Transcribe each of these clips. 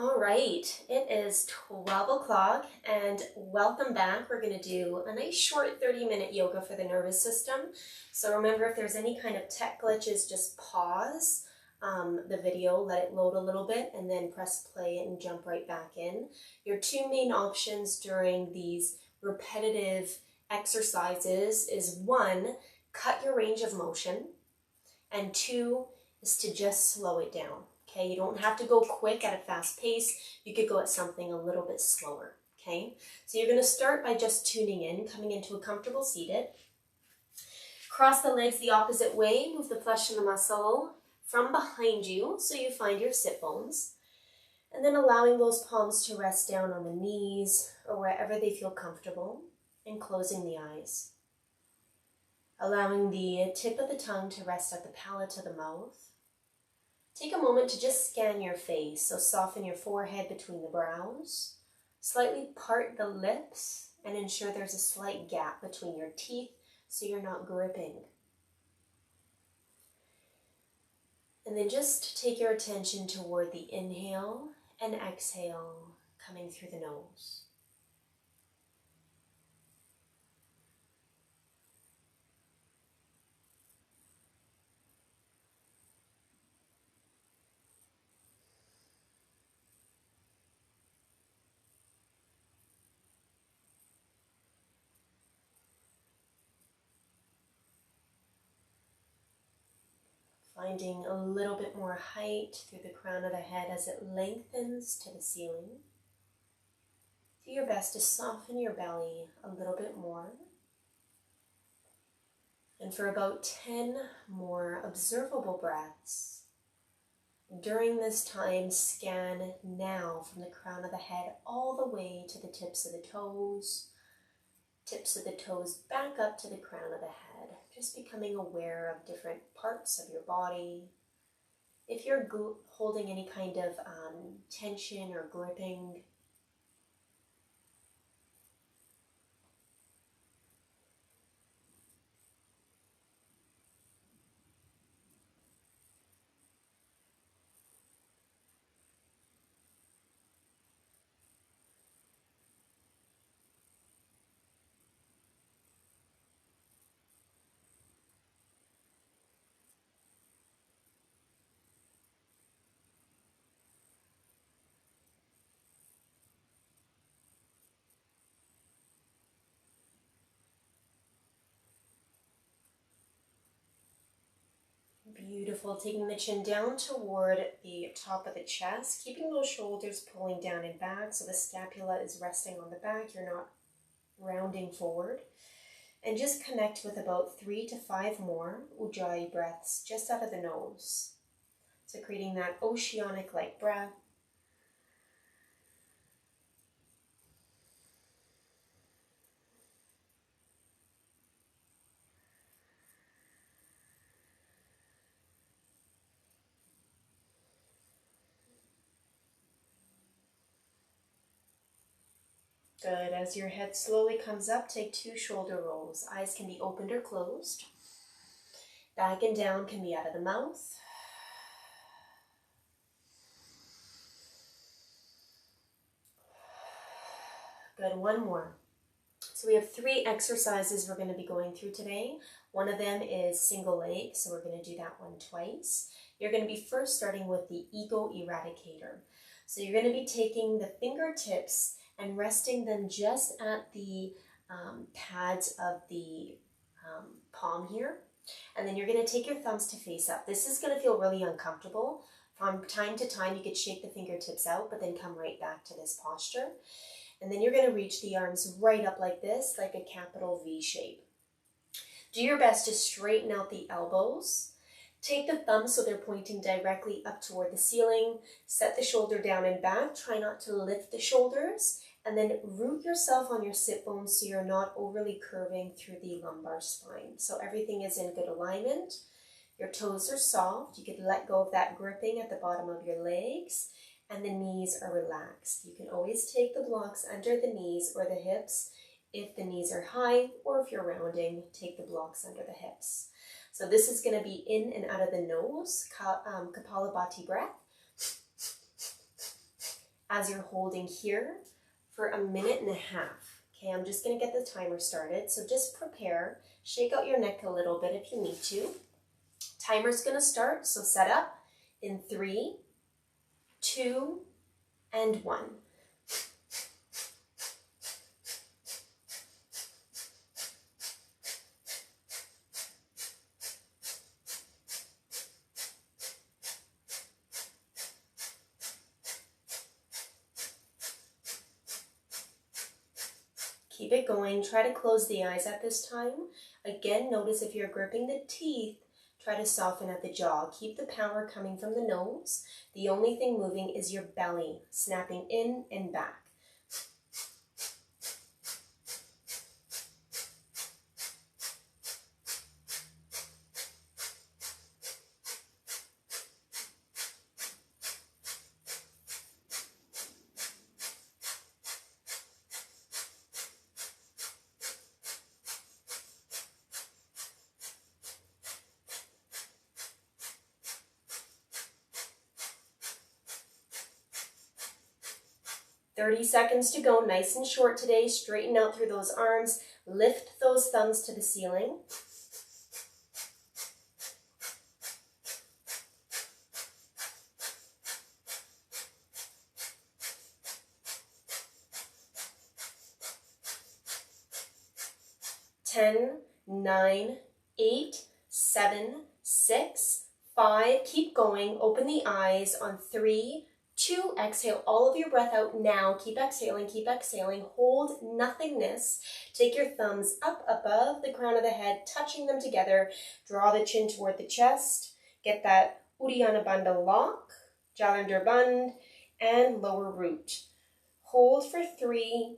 All right, it is 12 o'clock and welcome back. We're going to do a nice short 30-minute yoga for the nervous system. So remember, if there's any kind of tech glitches, just pause the video, let it load a little bit, and then press play and jump right back in. Your two main options during these repetitive exercises is one, cut your range of motion, and two is to just slow it down. Okay, you don't have to go quick at a fast pace. You could go at something a little bit slower. Okay, so you're going to start by just tuning in, coming into a comfortable seated. Cross the legs the opposite way, move the flesh and the muscle from behind you so you find your sit bones. And then allowing those palms to rest down on the knees or wherever they feel comfortable, and closing the eyes. Allowing the tip of the tongue to rest at the palate of the mouth. Take a moment to just scan your face, so soften your forehead between the brows, slightly part the lips, and ensure there's a slight gap between your teeth so you're not gripping. And then just take your attention toward the inhale and exhale coming through the nose. Finding a little bit more height through the crown of the head as it lengthens to the ceiling. Do your best to soften your belly a little bit more. And for about 10 more observable breaths, during this time, scan now from the crown of the head all the way to the tips of the toes back up to the crown of the head, just becoming aware of different parts of your body. If you're holding any kind of tension or gripping, beautiful. Taking the chin down toward the top of the chest, keeping those shoulders pulling down and back so the scapula is resting on the back. You're not rounding forward. And just connect with about 3 to 5 more Ujjayi breaths just out of the nose. So creating that oceanic-like breath. Good. As your head slowly comes up, take 2 shoulder rolls. Eyes can be opened or closed. Back and down can be out of the mouth. Good. One more. So we have 3 exercises we're going to be going through today. One of them is single leg, so we're going to do that one twice. You're going to be first starting with the ego eradicator. So you're going to be taking the fingertips and resting them just at the pads of the palm here. And then you're going to take your thumbs to face up. This is going to feel really uncomfortable. From time to time, you could shake the fingertips out, but then come right back to this posture. And then you're going to reach the arms right up like this, like a capital V shape. Do your best to straighten out the elbows. Take the thumbs so they're pointing directly up toward the ceiling. Set the shoulder down and back. Try not to lift the shoulders. And then root yourself on your sit bones so you're not overly curving through the lumbar spine. So everything is in good alignment. Your toes are soft. You could let go of that gripping at the bottom of your legs. And the knees are relaxed. You can always take the blocks under the knees or the hips if the knees are high, or if you're rounding, take the blocks under the hips. So this is going to be in and out of the nose, Kapalabhati breath. as you're holding here for 1.5 minutes. Okay, I'm just going to get the timer started. So just prepare, shake out your neck a little bit if you need to. Timer's going to start, so set up in 3, 2, and 1. Keep it going. Try to close the eyes at this time. Again, notice if you're gripping the teeth, try to soften at the jaw. Keep the power coming from the nose. The only thing moving is your belly, snapping in and back. "30 seconds to go, nice and short today. Straighten out through those arms. Lift those thumbs to the ceiling. Ten, 9, 8, 7, 6, 5. Keep going. Open the eyes on 3, 2. Exhale all of your breath out now. Keep exhaling, keep exhaling. Hold nothingness. Take your thumbs up above the crown of the head, touching them together. Draw the chin toward the chest. Get that Uddiyana Bandha lock, Jalandhar Bandh, and lower root. Hold for 3.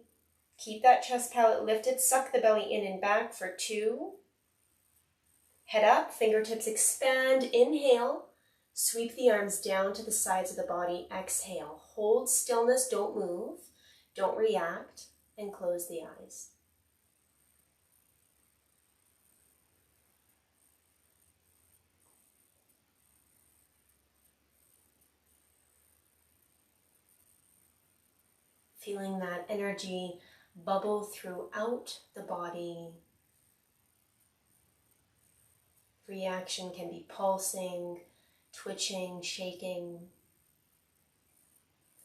Keep that chest palate lifted. Suck the belly in and back for 2. Head up, fingertips expand. Inhale. Sweep the arms down to the sides of the body. Exhale. Hold stillness. Don't move. Don't react. And close the eyes. Feeling that energy bubble throughout the body. Reaction can be pulsing, twitching, shaking.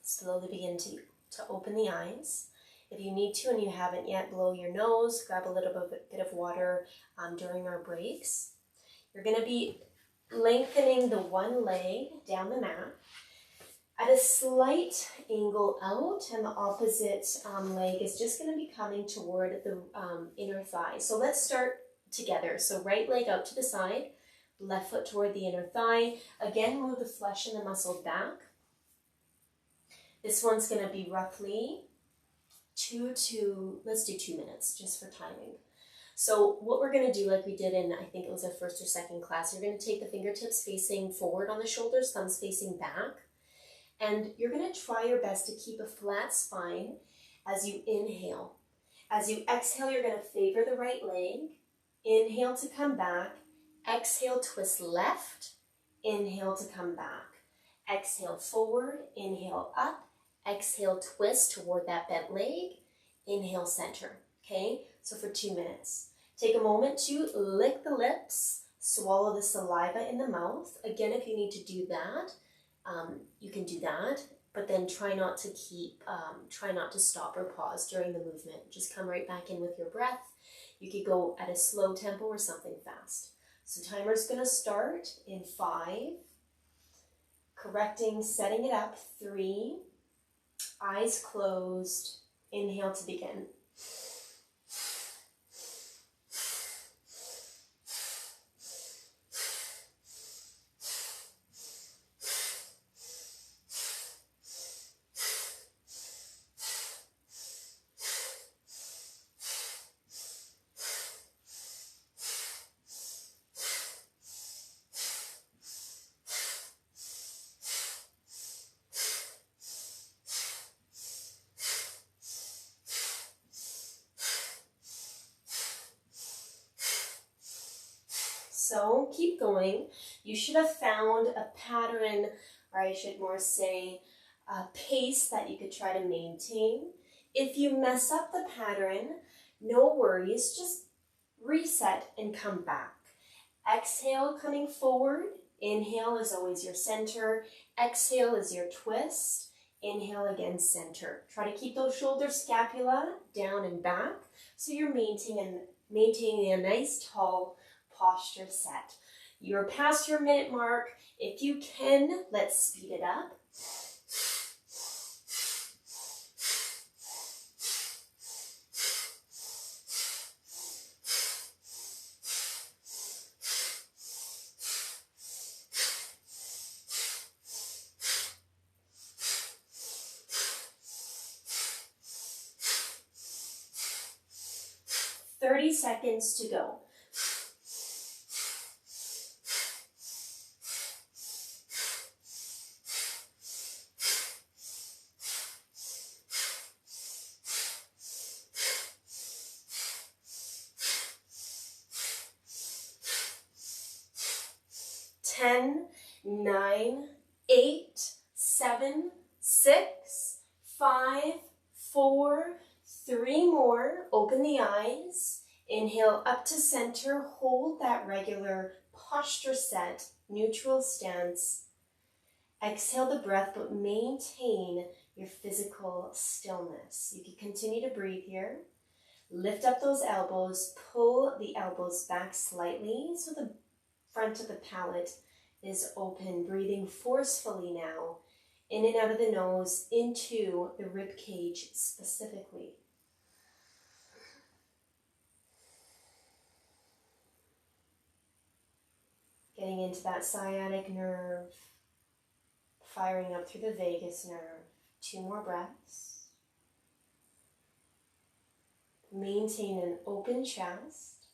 Slowly begin to open the eyes. If you need to and you haven't yet, blow your nose, grab a little bit of water during our breaks. You're going to be lengthening the one leg down the mat at a slight angle out, and the opposite leg is just going to be coming toward the inner thigh. So let's start together. So right leg out to the side, left foot toward the inner thigh. Again, move the flesh and the muscle back. This one's going to be roughly let's do 2 minutes just for timing. So what we're going to do, like we did in, I think it was our first or second class, you're going to take the fingertips facing forward on the shoulders, thumbs facing back. And you're going to try your best to keep a flat spine as you inhale. As you exhale, you're going to favor the right leg. Inhale to come back. Exhale, twist left. Inhale to come back. Exhale forward. Inhale up. Exhale, twist toward that bent leg. Inhale, center. Okay, so for 2 minutes. Take a moment to lick the lips. Swallow the saliva in the mouth. Again, if you need to do that, you can do that, but then try not to stop or pause during the movement. Just come right back in with your breath. You could go at a slow tempo or something fast. So timer's gonna start in 5, correcting, setting it up, 3, eyes closed, inhale to begin. So keep going. You should have found a pattern, or I should more say, pace that you could try to maintain. If you mess up the pattern, no worries, just reset and come back. Exhale, coming forward. Inhale is always your center. Exhale is your twist. Inhale again, center. Try to keep those shoulder scapula down and back so you're maintaining a nice tall posture set. You're past your minute mark. If you can, let's speed it up. 30 seconds to go. Ten, 9, 8, 7, 6, 5, 4, 3 more. Open the eyes. Inhale up to center. Hold that regular posture set, neutral stance. Exhale the breath, but maintain your physical stillness. You can continue to breathe here. Lift up those elbows. Pull the elbows back slightly so the front of the palate is open. Breathing forcefully now, in and out of the nose, into the rib cage specifically. Getting into that sciatic nerve, firing up through the vagus nerve. 2 more breaths. Maintain an open chest.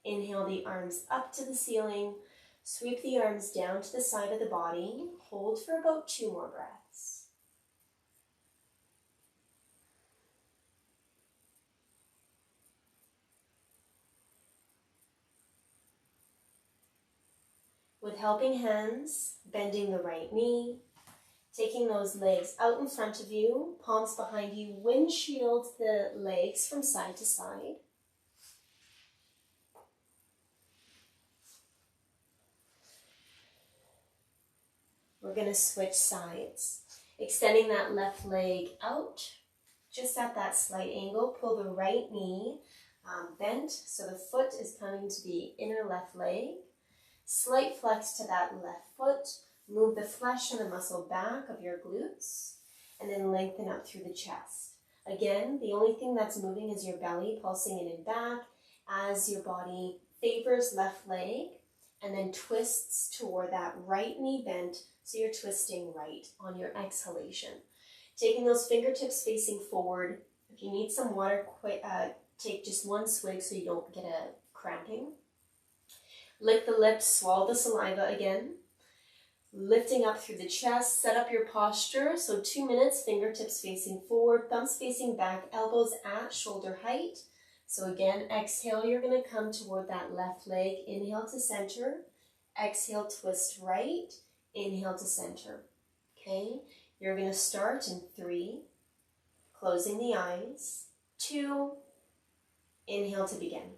Inhale the arms up to the ceiling. Sweep the arms down to the side of the body. Hold for about 2 more breaths. With helping hands, bending the right knee, taking those legs out in front of you, palms behind you, windshield the legs from side to side. We're going to switch sides. Extending that left leg out, just at that slight angle. Pull the right knee bent, so the foot is coming to the inner left leg. Slight flex to that left foot. Move the flesh and the muscle back of your glutes, and then lengthen up through the chest. Again, the only thing that's moving is your belly, pulsing in and back as your body favors left leg and then twists toward that right knee bent, so you're twisting right on your exhalation. Taking those fingertips facing forward. If you need some water, take just 1 swig so you don't get a cramping. Lick the lips, swallow the saliva again. Lifting up through the chest, set up your posture. So 2 minutes, fingertips facing forward, thumbs facing back, elbows at shoulder height. So again, exhale, you're going to come toward that left leg. Inhale to center. Exhale, twist right. Inhale to center. Okay, you're going to start in 3, closing the eyes. 2, inhale to begin.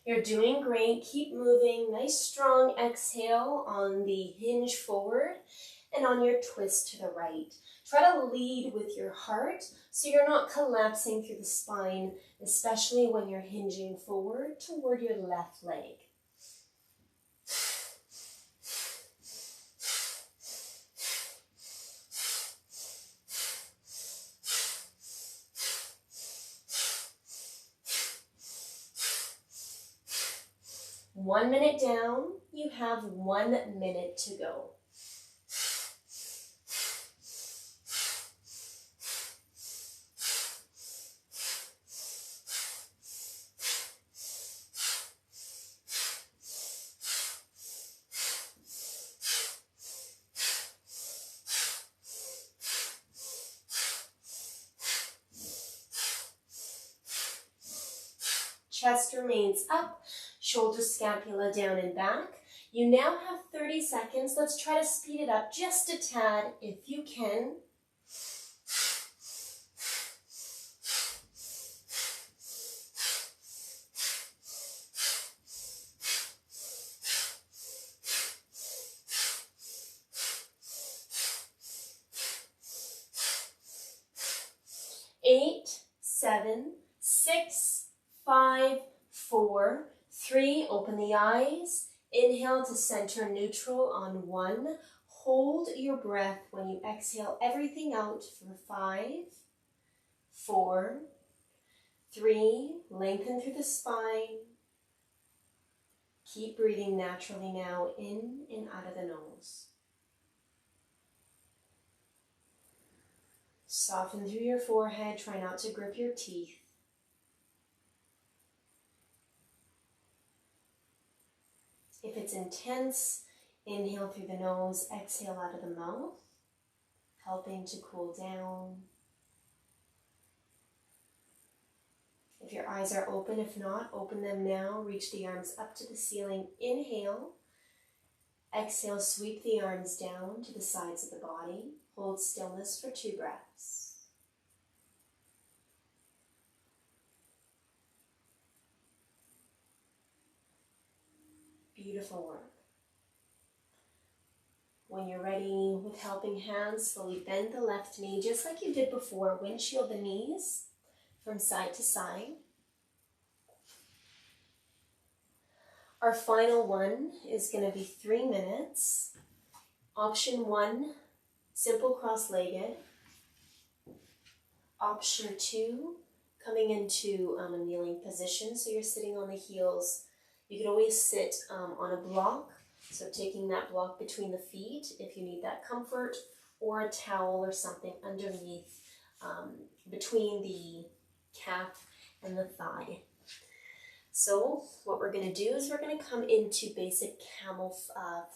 You're doing great. Keep moving. Nice strong exhale on the hinge forward and on your twist to the right. Try to lead with your heart so you're not collapsing through the spine, especially when you're hinging forward toward your left leg. One minute down, you have 1 minute to go. Chest remains up, shoulders, scapula down and back. You now have 30 seconds. Let's try to speed it up just a tad if you can. 8, 7, 6, 5, 4, 3. Open the eyes. Inhale to center neutral on 1. Hold your breath when you exhale everything out for 5, 4, 3. Lengthen through the spine. Keep breathing naturally now, in and out of the nose. Soften through your forehead. Try not to grip your teeth. If it's intense, inhale through the nose, exhale out of the mouth, helping to cool down. If your eyes are open, if not, open them now. Reach the arms up to the ceiling. Inhale. Exhale, sweep the arms down to the sides of the body. Hold stillness for 2 breaths. Beautiful work. When you're ready with helping hands, slowly bend the left knee just like you did before. Windshield the knees from side to side. Our final one is going to be 3 minutes. Option 1, simple cross-legged. Option 2, coming into a kneeling position, so you're sitting on the heels. You can always sit on a block, so taking that block between the feet if you need that comfort, or a towel or something underneath, between the calf and the thigh. So what we're going to do is we're going to come into basic camel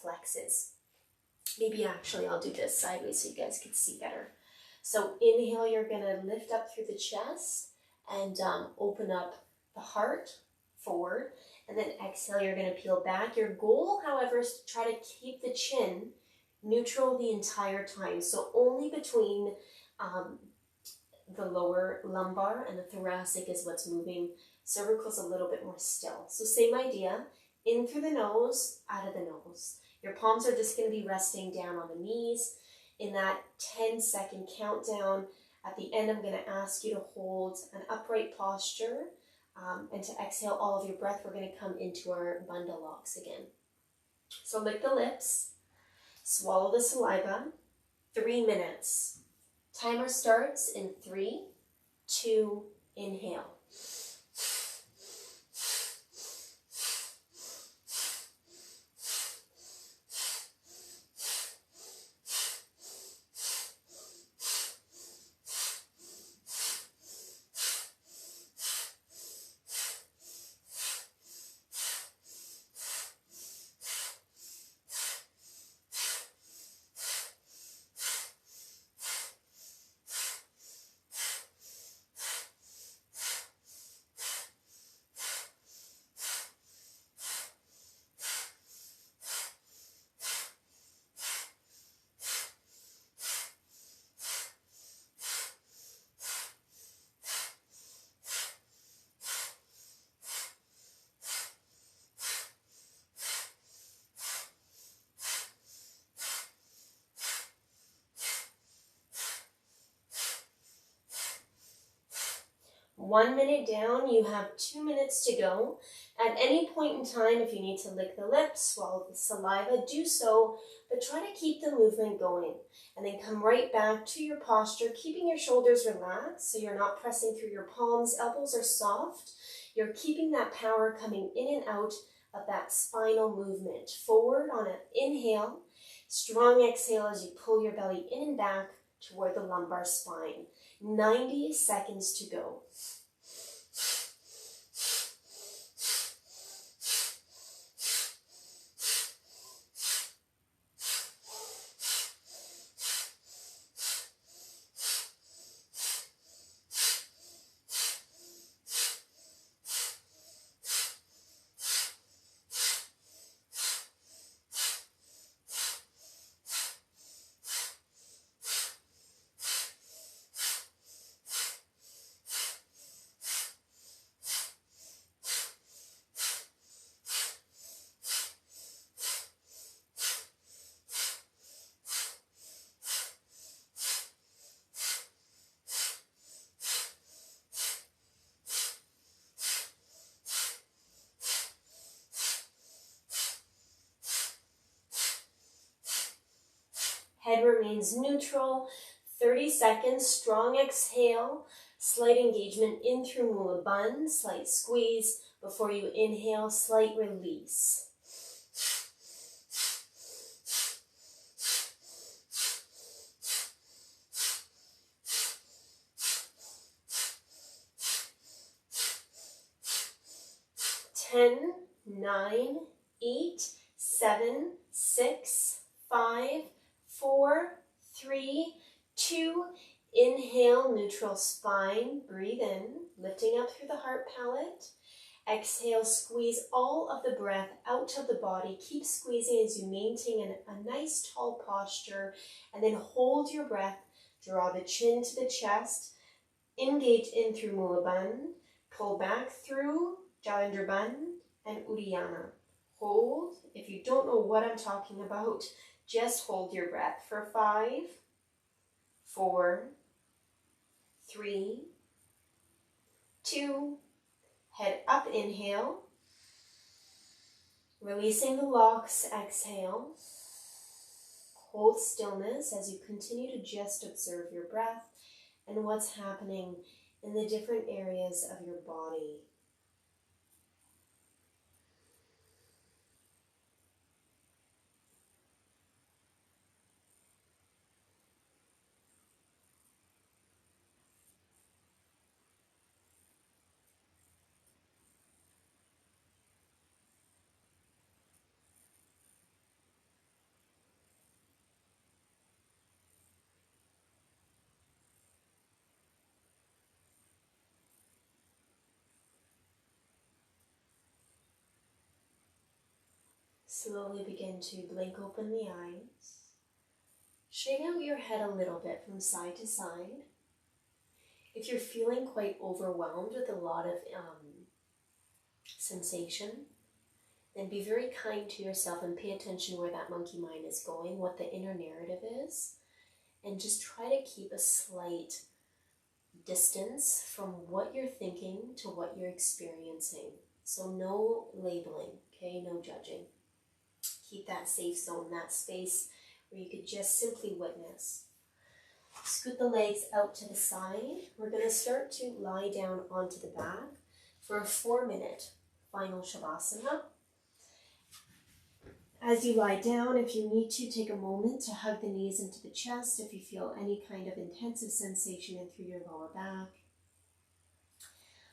flexes. Maybe actually I'll do this sideways so you guys can see better. So inhale, you're going to lift up through the chest and open up the heart forward. And then exhale, you're going to peel back. Your goal, however, is to try to keep the chin neutral the entire time. So only between the lower lumbar and the thoracic is what's moving. Cervical's a little bit more still. So same idea, in through the nose, out of the nose. Your palms are just going to be resting down on the knees. In that 10-second countdown, at the end, I'm going to ask you to hold an upright posture and to exhale all of your breath. We're going to come into our bundle locks again. So lick the lips, swallow the saliva, 3 minutes. Timer starts in 3, 2, inhale. One minute down, you have 2 minutes to go. At any point in time, if you need to lick the lips, swallow the saliva, do so, but try to keep the movement going. And then come right back to your posture, keeping your shoulders relaxed so you're not pressing through your palms. Elbows are soft. You're keeping that power coming in and out of that spinal movement. Forward on an inhale, strong exhale as you pull your belly in and back toward the lumbar spine. 90 seconds to go. remains neutral. 30 seconds, strong exhale, slight engagement in through Mula Bandha, slight squeeze. Before you inhale, slight release. Ten, 9, 8, 7, 6, 5, 4, 3, 2. Inhale, neutral spine. Breathe in, lifting up through the heart palate. Exhale, squeeze all of the breath out of the body. Keep squeezing as you maintain a nice tall posture, and then hold your breath. Draw the chin to the chest. Engage in through Mula Bandha. Pull back through Jalandhar Bandha and Uddiyana. Hold. If you don't know what I'm talking about, just hold your breath for 5, 4, 3, 2, head up, inhale. Releasing the locks, exhale. Hold stillness as you continue to just observe your breath and what's happening in the different areas of your body. Slowly begin to blink open the eyes. Straighten out your head a little bit from side to side. If you're feeling quite overwhelmed with a lot of sensation, then be very kind to yourself and pay attention where that monkey mind is going, what the inner narrative is, and just try to keep a slight distance from what you're thinking to what you're experiencing. So no labeling, okay? No judging. Keep that safe zone, that space where you could just simply witness. Scoot the legs out to the side. We're going to start to lie down onto the back for a 4-minute final Savasana. As you lie down, if you need to, take a moment to hug the knees into the chest if you feel any kind of intensive sensation in through your lower back.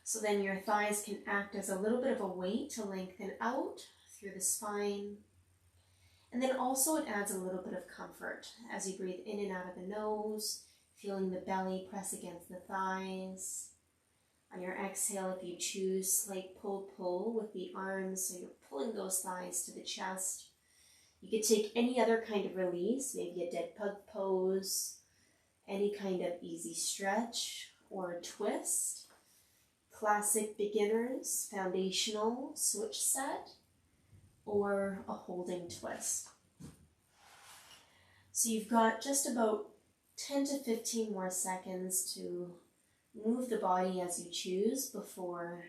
So then your thighs can act as a little bit of a weight to lengthen out through the spine. And then also it adds a little bit of comfort as you breathe in and out of the nose, feeling the belly press against the thighs. On your exhale, if you choose, slight pull with the arms, so you're pulling those thighs to the chest. You could take any other kind of release, maybe a dead pug pose, any kind of easy stretch or a twist. Classic beginners, foundational switch set, or a holding twist. So you've got just about 10 to 15 more seconds to move the body as you choose before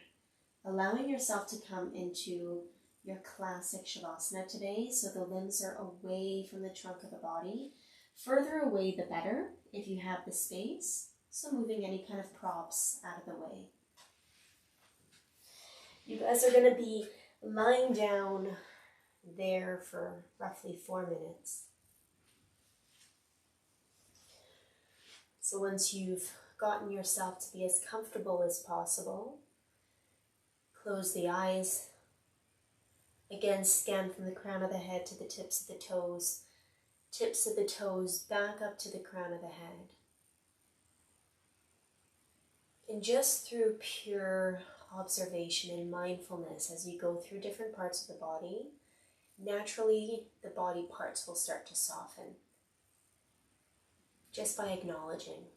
allowing yourself to come into your classic Shavasana today. So the limbs are away from the trunk of the body. Further away the better if you have the space. So moving any kind of props out of the way. You guys are going to be lying down there for roughly 4 minutes. So once you've gotten yourself to be as comfortable as possible, close the eyes. Again, scan from the crown of the head to the tips of the toes back up to the crown of the head. And just through pure observation and mindfulness as you go through different parts of the body, naturally the body parts will start to soften just by acknowledging.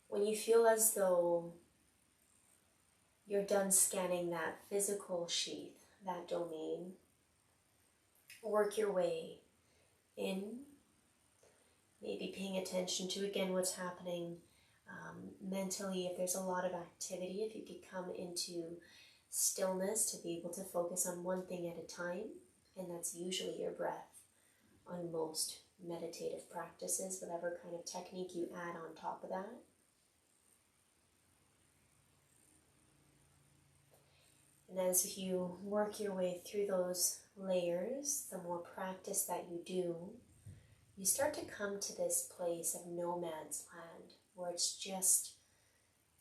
When you feel as though you're done scanning that physical sheath, that domain, work your way in, maybe paying attention to again what's happening Mentally, if there's a lot of activity, if you could come into stillness to be able to focus on one thing at a time, and that's usually your breath on most meditative practices, whatever kind of technique you add on top of that. And as you work your way through those layers, the more practice that you do, you start to come to this place of no man's land, where it's just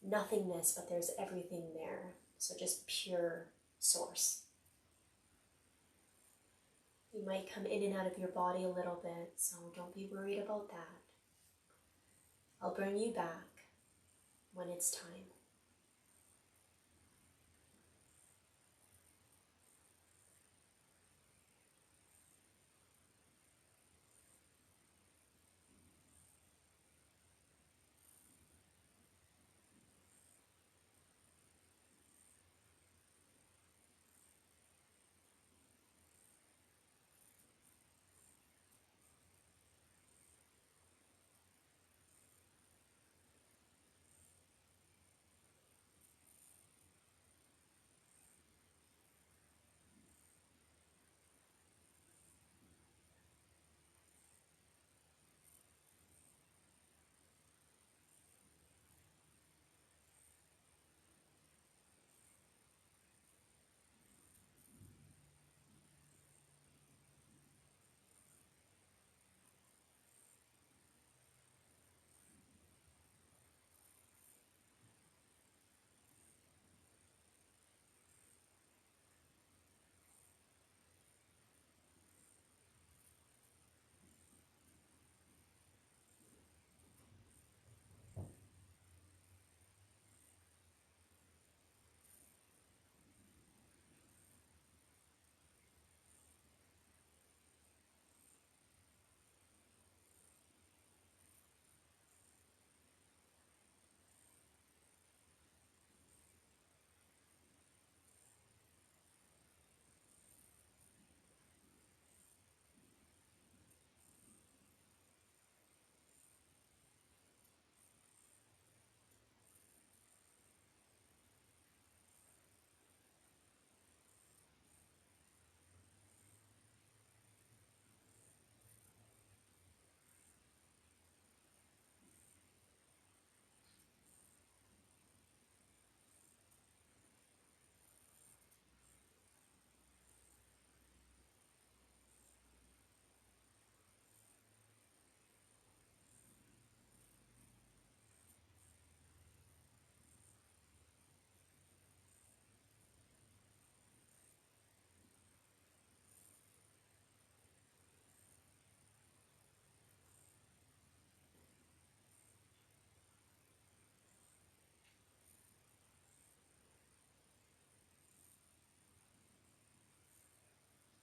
nothingness, but there's everything there. So just pure source. You might come in and out of your body a little bit, so don't be worried about that. I'll bring you back when it's time.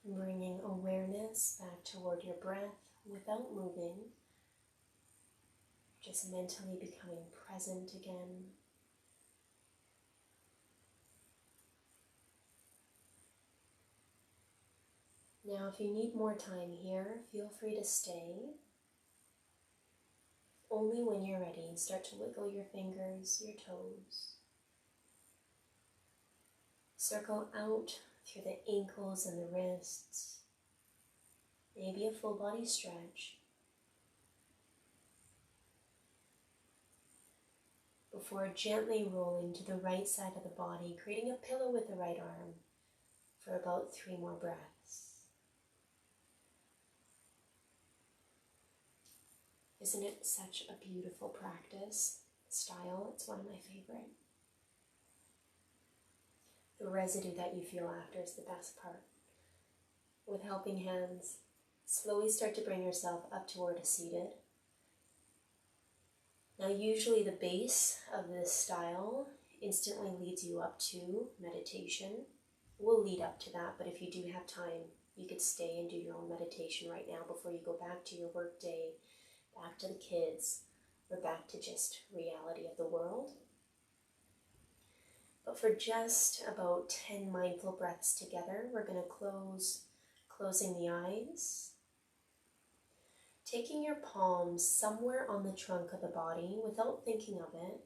Bringing awareness back toward your breath without moving, just mentally becoming present again. Now, if you need more time here, feel free to stay. Only when you're ready, start to wiggle your fingers, your toes. Circle out through the ankles and the wrists. Maybe a full body stretch. Before gently rolling to the right side of the body, creating a pillow with the right arm for about 3 more breaths. Isn't it such a beautiful practice style? It's one of my favorite. The residue that you feel after is the best part. With helping hands, slowly start to bring yourself up toward a seated. Now usually the base of this style instantly leads you up to meditation. We'll lead up to that, but if you do have time, you could stay and do your own meditation right now before you go back to your work day, back to the kids, or back to just reality of the world. But for just about 10 mindful breaths together, we're going to closing the eyes. taking your palms somewhere on the trunk of the body without thinking of it,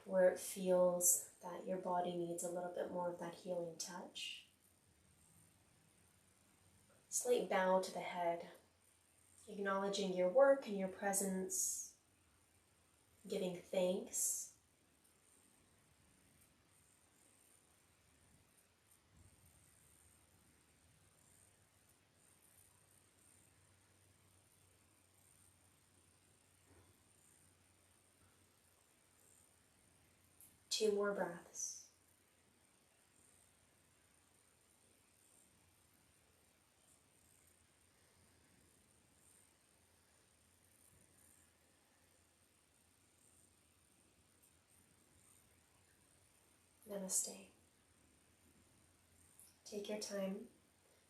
where it feels that your body needs a little bit more of that healing touch. Slight bow to the head, acknowledging your work and your presence, giving thanks. Two more breaths. Namaste. Take your time.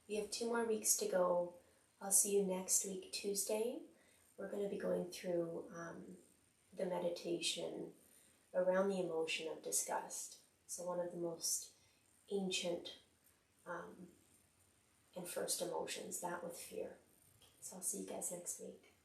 We have 2 more weeks to go. I'll see you next week, Tuesday. We're going to be going through the meditation around the emotion of disgust. So one of the most ancient and first emotions, that with fear. So I'll see you guys next week.